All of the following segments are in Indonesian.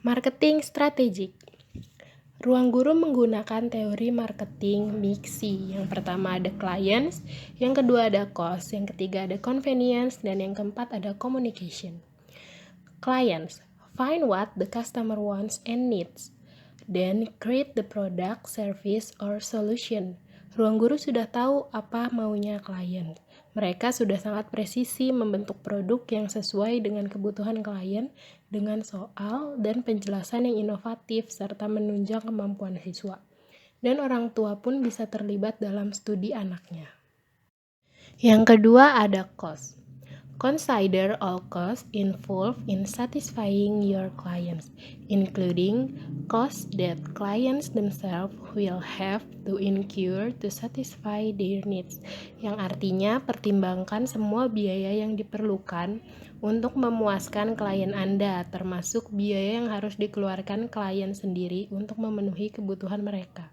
Marketing strategik. Ruang Guru menggunakan teori marketing mixi. Yang pertama ada clients, yang kedua ada cost, yang ketiga ada convenience, dan yang keempat ada communication. Clients, find what the customer wants and needs. Then create the product, service, or solution. Ruang Guru sudah tahu apa maunya klien. Mereka sudah sangat presisi membentuk produk yang sesuai dengan kebutuhan klien dengan soal dan penjelasan yang inovatif serta menunjang kemampuan siswa. Dan orang tua pun bisa terlibat dalam studi anaknya. Yang kedua ada cost. Consider all costs involved in satisfying your clients, including costs that clients themselves will have to incur to satisfy their needs. Yang artinya pertimbangkan semua biaya yang diperlukan untuk memuaskan klien Anda, termasuk biaya yang harus dikeluarkan klien sendiri untuk memenuhi kebutuhan mereka.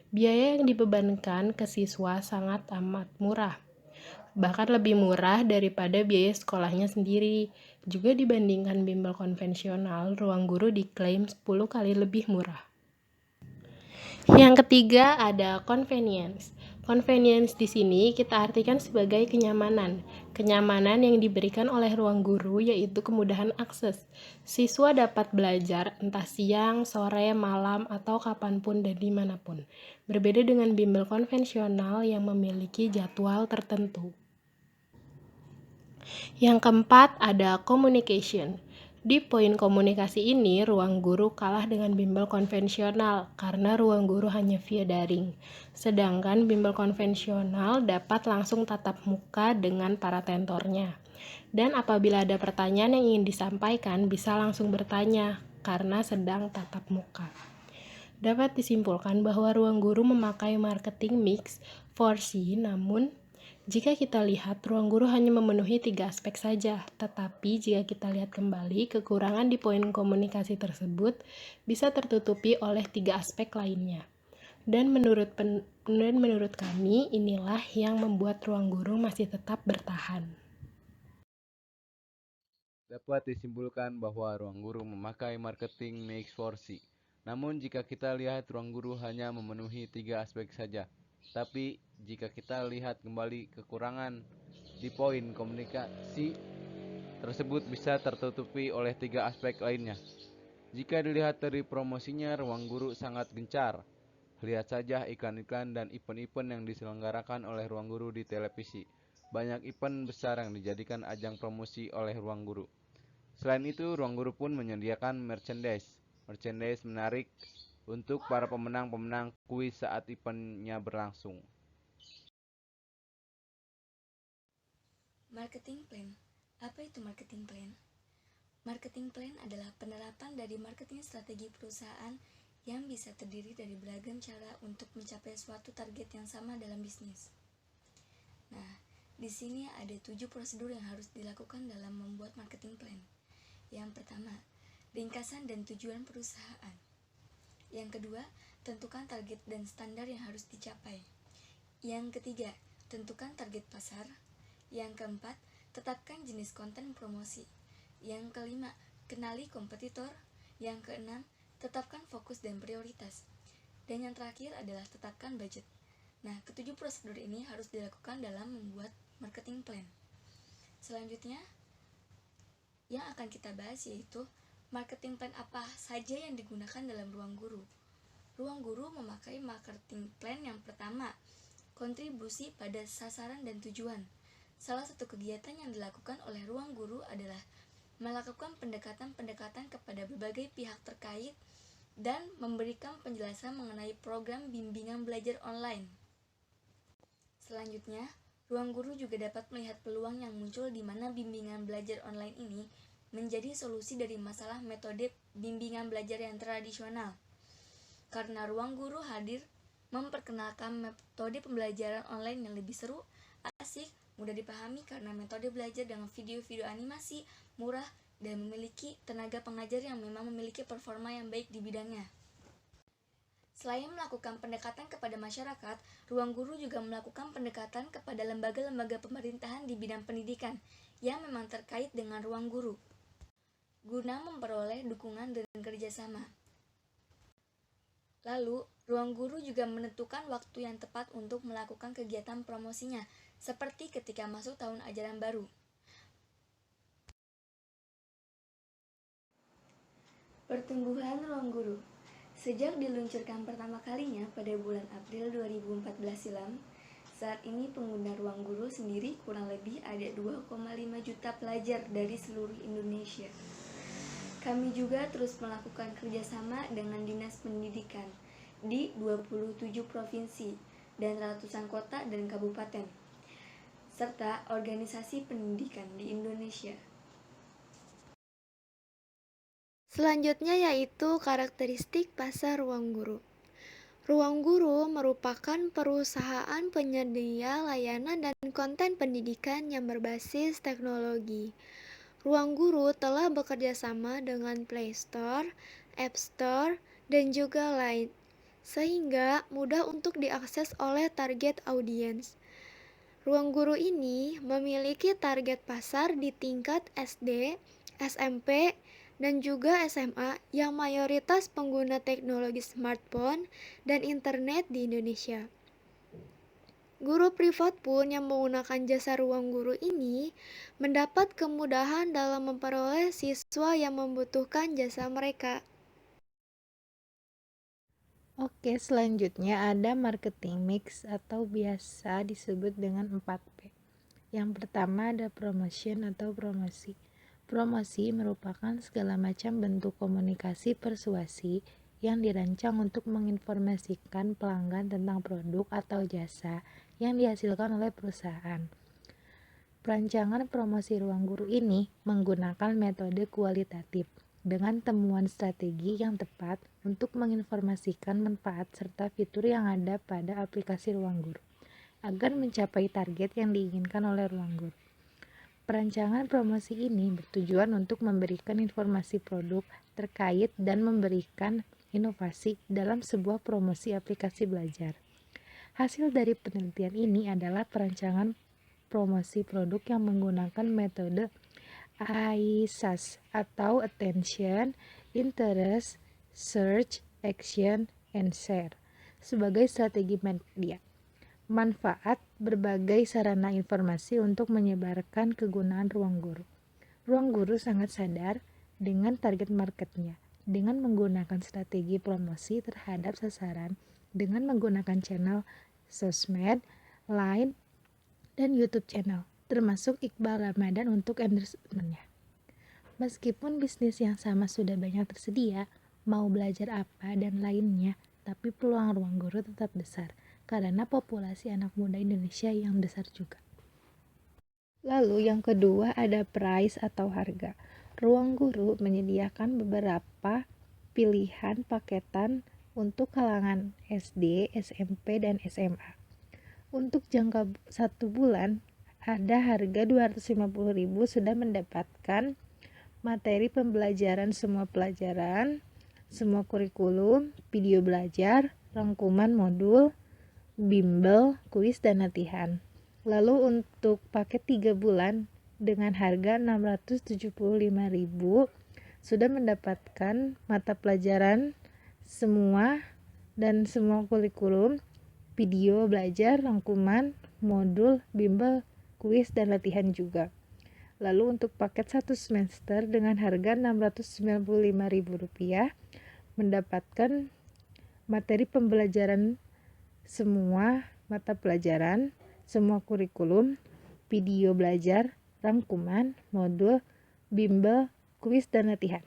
Biaya yang dibebankan ke siswa sangat amat murah. Bahkan lebih murah daripada biaya sekolahnya sendiri. Juga dibandingkan bimbel konvensional, Ruang Guru diklaim 10 kali lebih murah. Yang ketiga ada convenience. Convenience di sini kita artikan sebagai kenyamanan. Kenyamanan yang diberikan oleh Ruang Guru yaitu kemudahan akses. Siswa dapat belajar entah siang, sore, malam, atau kapanpun dan dimanapun. Berbeda dengan bimbel konvensional yang memiliki jadwal tertentu. Yang keempat ada communication. Di poin komunikasi ini, Ruang Guru kalah dengan bimbel konvensional karena Ruang Guru hanya via daring. Sedangkan bimbel konvensional dapat langsung tatap muka dengan para tentornya. Dan apabila ada pertanyaan yang ingin disampaikan, bisa langsung bertanya karena sedang tatap muka. Dapat disimpulkan bahwa Ruang Guru memakai marketing mix 4C, namun jika kita lihat, Ruang Guru hanya memenuhi 3 aspek saja, tetapi jika kita lihat kembali, kekurangan di poin komunikasi tersebut bisa tertutupi oleh 3 aspek lainnya. Dan menurut kami, inilah yang membuat Ruang Guru masih tetap bertahan. Dapat disimpulkan bahwa Ruang Guru memakai marketing mix 4C. Namun jika kita lihat, Ruang Guru hanya memenuhi 3 aspek saja. Tapi jika kita lihat kembali, kekurangan di poin komunikasi tersebut bisa tertutupi oleh 3 aspek lainnya. Jika dilihat dari promosinya, Ruang Guru sangat gencar. Lihat saja iklan-iklan dan event-event yang diselenggarakan oleh Ruang Guru di televisi. Banyak event besar yang dijadikan ajang promosi oleh Ruang Guru. Selain itu, Ruang Guru pun menyediakan merchandise. Merchandise menarik untuk para pemenang-pemenang kuis saat eventnya berlangsung. Marketing plan. Apa itu marketing plan? Marketing plan adalah penerapan dari marketing strategi perusahaan yang bisa terdiri dari beragam cara untuk mencapai suatu target yang sama dalam bisnis. Nah, di sini ada 7 prosedur yang harus dilakukan dalam membuat marketing plan. Yang pertama, ringkasan dan tujuan perusahaan. Yang kedua, tentukan target dan standar yang harus dicapai. Yang ketiga, tentukan target pasar. Yang keempat, tetapkan jenis konten promosi. Yang kelima, kenali kompetitor. Yang keenam, tetapkan fokus dan prioritas. Dan yang terakhir adalah tetapkan budget. Nah, ketujuh prosedur ini harus dilakukan dalam membuat marketing plan. Selanjutnya, yang akan kita bahas yaitu marketing plan apa saja yang digunakan dalam Ruang Guru. Ruang Guru memakai marketing plan yang pertama, kontribusi pada sasaran dan tujuan. Salah satu kegiatan yang dilakukan oleh Ruang Guru adalah melakukan pendekatan-pendekatan kepada berbagai pihak terkait dan memberikan penjelasan mengenai program bimbingan belajar online. Selanjutnya, Ruang Guru juga dapat melihat peluang yang muncul di mana bimbingan belajar online ini menjadi solusi dari masalah metode bimbingan belajar yang tradisional. Karena Ruang Guru hadir memperkenalkan metode pembelajaran online yang lebih seru, asik, mudah dipahami karena metode belajar dengan video-video animasi, murah, dan memiliki tenaga pengajar yang memang memiliki performa yang baik di bidangnya. Selain melakukan pendekatan kepada masyarakat, Ruang Guru juga melakukan pendekatan kepada lembaga-lembaga pemerintahan di bidang pendidikan yang memang terkait dengan Ruang Guru. guna memperoleh dukungan dan kerjasama. Lalu, ruang guru juga menentukan waktu yang tepat untuk melakukan kegiatan promosinya, seperti ketika masuk tahun ajaran baru. Pertumbuhan ruang guru. Sejak diluncurkan pertama kalinya pada bulan April 2014 silam, saat ini pengguna ruang guru sendiri kurang lebih ada 2,5 juta pelajar dari seluruh Indonesia. Kami juga terus melakukan kerjasama dengan Dinas Pendidikan di 27 provinsi dan ratusan kota dan kabupaten, serta organisasi pendidikan di Indonesia. Selanjutnya yaitu karakteristik pasar ruang guru. Ruang guru merupakan perusahaan penyedia layanan dan konten pendidikan yang berbasis teknologi. Ruang guru telah bekerja sama dengan Play Store, App Store, dan juga lain, sehingga mudah untuk diakses oleh target audiens. Ruang guru ini memiliki target pasar di tingkat SD, SMP, dan juga SMA yang mayoritas pengguna teknologi smartphone dan internet di Indonesia. Guru privat pun yang menggunakan jasa ruang guru ini mendapat kemudahan dalam memperoleh siswa yang membutuhkan jasa mereka. Oke, selanjutnya ada marketing mix atau biasa disebut dengan 4P. Yang pertama ada promotion atau promosi. Promosi merupakan segala macam bentuk komunikasi persuasi yang dirancang untuk menginformasikan pelanggan tentang produk atau jasa yang dihasilkan oleh perusahaan. Perancangan promosi ruang guru ini menggunakan metode kualitatif dengan temuan strategi yang tepat untuk menginformasikan manfaat serta fitur yang ada pada aplikasi ruang guru agar mencapai target yang diinginkan oleh ruang guru. Perancangan promosi ini bertujuan untuk memberikan informasi produk terkait dan memberikan inovasi dalam sebuah promosi aplikasi belajar. Hasil dari penelitian ini adalah perancangan promosi produk yang menggunakan metode AISAS atau Attention, Interest, Search, Action, and Share sebagai strategi media. Manfaat berbagai sarana informasi untuk menyebarkan kegunaan ruang guru. Ruang guru sangat sadar dengan target marketnya dengan menggunakan strategi promosi terhadap sasaran dengan menggunakan channel sosmed, Line, dan YouTube channel, termasuk Iqbal Ramadan untuk endorsement-nya. Meskipun bisnis yang sama sudah banyak tersedia, mau belajar apa dan lainnya, tapi peluang ruang guru tetap besar karena populasi anak muda Indonesia yang besar juga. Lalu yang kedua ada price atau harga. Ruang guru menyediakan beberapa pilihan paketan untuk kalangan SD, SMP, dan SMA. Untuk jangka 1 bulan, ada harga 250.000 sudah mendapatkan materi pembelajaran semua pelajaran, semua kurikulum, video belajar, rangkuman modul, bimbel, kuis, dan latihan. Lalu untuk paket 3 bulan dengan harga 675.000 sudah mendapatkan mata pelajaran semua dan semua kurikulum, video belajar, rangkuman, modul, bimbel, kuis, dan latihan juga. Lalu untuk paket 1 semester dengan harga Rp695.000 mendapatkan materi pembelajaran semua mata pelajaran, semua kurikulum, video belajar, rangkuman, modul, bimbel, kuis, dan latihan.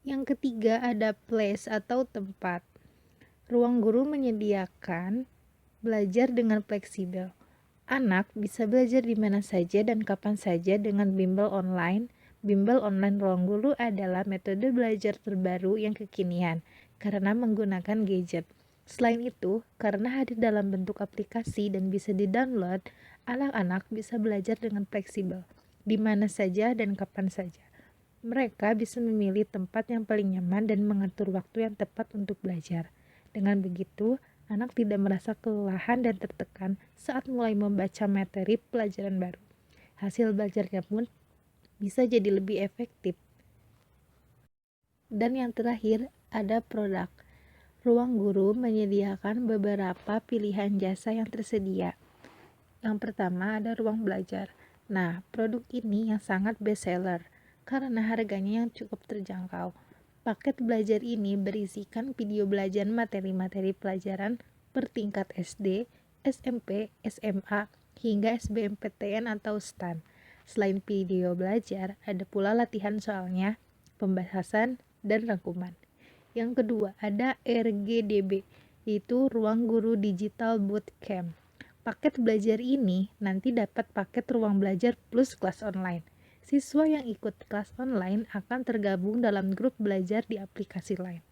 Yang ketiga ada place atau tempat. Ruang guru menyediakan belajar dengan fleksibel. Anak bisa belajar di mana saja dan kapan saja dengan bimbel online. Bimbel online ruang guru adalah metode belajar terbaru yang kekinian karena menggunakan gadget. Selain itu, karena hadir dalam bentuk aplikasi dan bisa di-download, anak-anak bisa belajar dengan fleksibel, di mana saja dan kapan saja. Mereka bisa memilih tempat yang paling nyaman dan mengatur waktu yang tepat untuk belajar. Dengan begitu, anak tidak merasa kelelahan dan tertekan saat mulai membaca materi pelajaran baru. Hasil belajarnya pun bisa jadi lebih efektif. Dan yang terakhir, ada produk. Ruang Guru menyediakan beberapa pilihan jasa yang tersedia. Yang pertama ada ruang belajar. Nah, produk ini yang sangat best seller karena harganya yang cukup terjangkau. Paket belajar ini berisikan video belajar materi-materi pelajaran per tingkat SD, SMP, SMA, hingga SBMPTN atau STAN. Selain video belajar, ada pula latihan soalnya, pembahasan, dan rangkuman. Yang kedua, ada RGDB, yaitu Ruang Guru Digital Bootcamp. Paket belajar ini nanti dapat paket ruang belajar plus kelas online. Siswa yang ikut kelas online akan tergabung dalam grup belajar di aplikasi lain,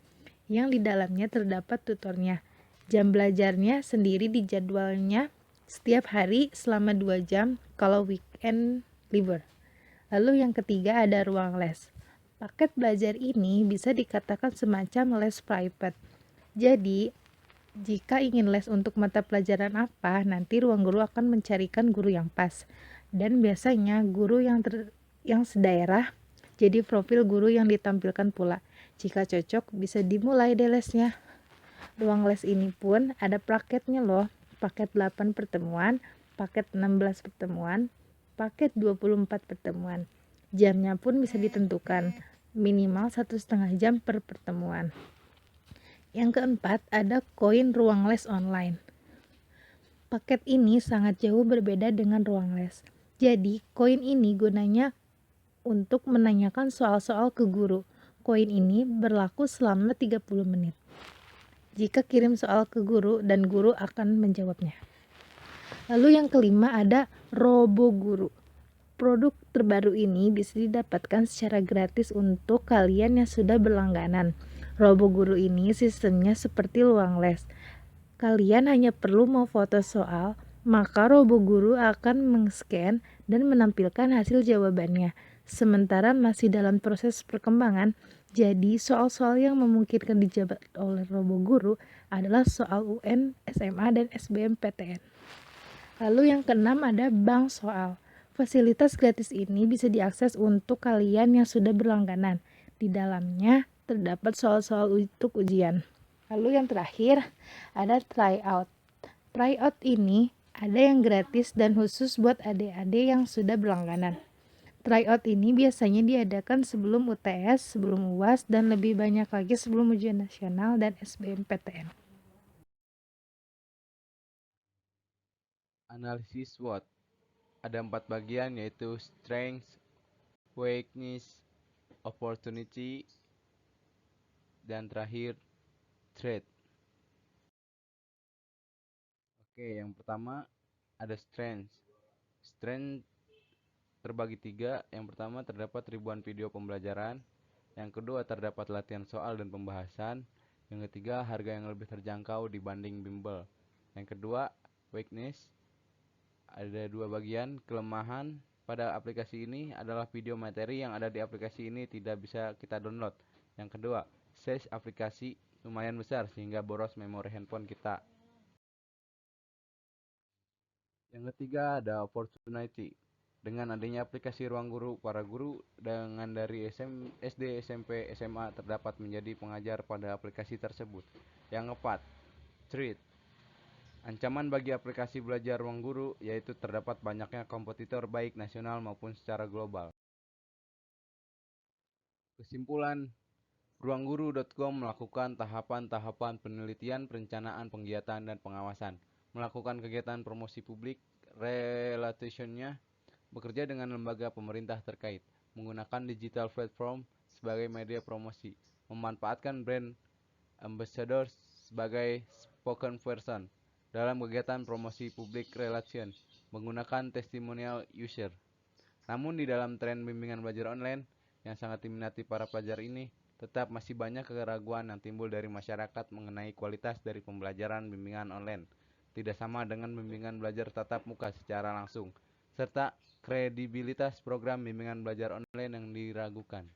yang di dalamnya terdapat tutornya. Jam belajarnya sendiri dijadwalnya setiap hari selama 2 jam kalau weekend libur. Lalu yang ketiga ada ruang les. Paket belajar ini bisa dikatakan semacam les private. Jadi, jika ingin les untuk mata pelajaran apa, nanti ruang guru akan mencarikan guru yang pas. Dan biasanya guru yang sedaerah, jadi profil guru yang ditampilkan pula. Jika cocok, bisa dimulai deh lesnya. Ruang les ini pun ada paketnya loh. Paket 8 pertemuan, paket 16 pertemuan, paket 24 pertemuan. Jamnya pun bisa ditentukan, minimal 1,5 jam per pertemuan. Yang keempat, ada koin ruang les online. Paket ini sangat jauh berbeda dengan ruang les. Jadi, koin ini gunanya untuk menanyakan soal-soal ke guru. Koin ini berlaku selama 30 menit. Jika kirim soal ke guru dan guru akan menjawabnya. Lalu yang kelima ada Robo Guru. Produk terbaru ini bisa didapatkan secara gratis untuk kalian yang sudah berlangganan. Robo Guru ini sistemnya seperti ruang les. Kalian hanya perlu memfoto soal, maka Robo Guru akan meng-scan dan menampilkan hasil jawabannya. Sementara masih dalam proses perkembangan, jadi soal-soal yang memungkinkan dijawab oleh Robo Guru adalah soal UN, SMA, dan SBMPTN. Lalu yang keenam ada bank soal. Fasilitas gratis ini bisa diakses untuk kalian yang sudah berlangganan. Di dalamnya terdapat soal-soal untuk ujian. Lalu yang terakhir ada tryout. Tryout ini ada yang gratis dan khusus buat adik-adik yang sudah berlangganan. Tryout ini biasanya diadakan sebelum UTS, sebelum UAS, dan lebih banyak lagi sebelum ujian nasional dan SBMPTN. Analisis SWOT. Ada 4 bagian yaitu strength, weakness, opportunity, dan terakhir threat. Oke, yang pertama ada strength. Strength terbagi 3. Yang pertama terdapat ribuan video pembelajaran. Yang kedua terdapat latihan soal dan pembahasan. Yang ketiga harga yang lebih terjangkau dibanding bimbel. Yang kedua weakness. Ada 2 bagian. Kelemahan pada aplikasi ini adalah video materi yang ada di aplikasi ini tidak bisa kita download. Yang kedua, size aplikasi lumayan besar sehingga boros memori handphone kita. Yang ketiga ada opportunity. Dengan adanya aplikasi Ruang Guru, para guru dengan dari SD, SMP, SMA terdapat menjadi pengajar pada aplikasi tersebut. Yang keempat, threat. Ancaman bagi aplikasi belajar Ruang Guru yaitu terdapat banyaknya kompetitor baik nasional maupun secara global. Kesimpulan, ruangguru.com melakukan tahapan-tahapan penelitian, perencanaan, penggiatan, dan pengawasan, melakukan kegiatan promosi publik, relationnya, bekerja dengan lembaga pemerintah terkait, menggunakan digital platform sebagai media promosi, memanfaatkan brand ambassador sebagai spoken person dalam kegiatan promosi public relation, menggunakan testimonial user. Namun di dalam tren bimbingan belajar online yang sangat diminati para pelajar ini, tetap masih banyak keraguan yang timbul dari masyarakat mengenai kualitas dari pembelajaran bimbingan online. Tidak sama dengan bimbingan belajar tatap muka secara langsung, serta kredibilitas program bimbingan belajar online yang diragukan.